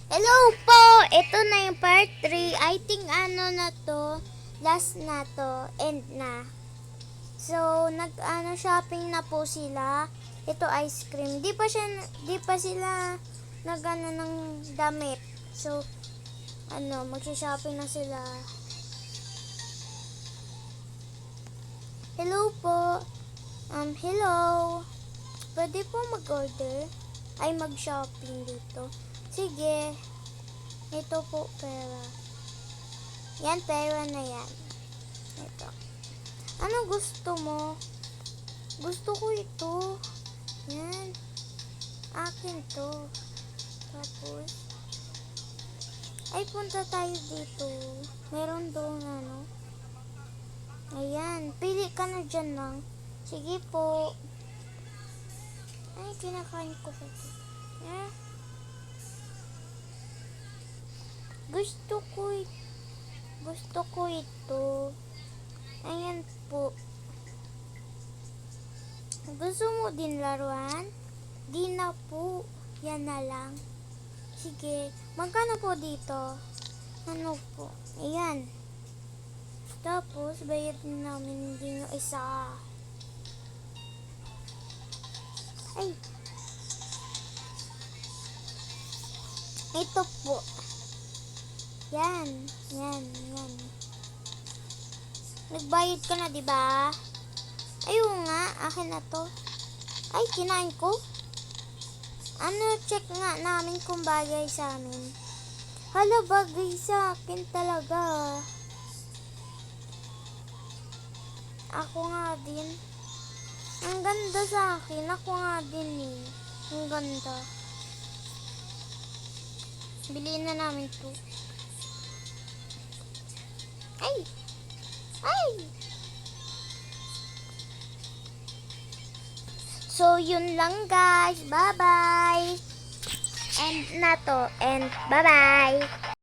Hello po! Ito na yung part 3. I think ano na to, last na to, end na. So, shopping na po sila. Ito ice cream. Di pa sila ng damit. So, magsha-shopping na sila. Hello po. Hello. Pwede po mag-order? Ay, mag-shopping dito. Sige. Ito po, pera. Yan, pera na yan. Ito. Ano gusto mo? Gusto ko ito. Yan. Akin to. Tapos, ay, punta tayo dito. Meron doon, Ayan. Pili ka na dyan lang. Sige po. Ay, kinakain ko ito. Gusto ko ito. Ayan po. Gusto mo din laruan? Di na po. Yan na lang. Sige. Magkano po dito? Ano po? Ayan. Tapos, bayad namin din yung isa. Ay. Ito po. Yan. Nagbayad ka na, diba? Ayun nga, akin na to. Ay, kinain ko. Check nga namin kung bagay sa amin. Hala, bagay sa akin talaga. Ako nga din. Ang ganda sa akin. Ako nga din eh. Ang ganda. Biliin na namin to. Ay! So, yun lang guys. Bye-bye. And na to. And bye-bye.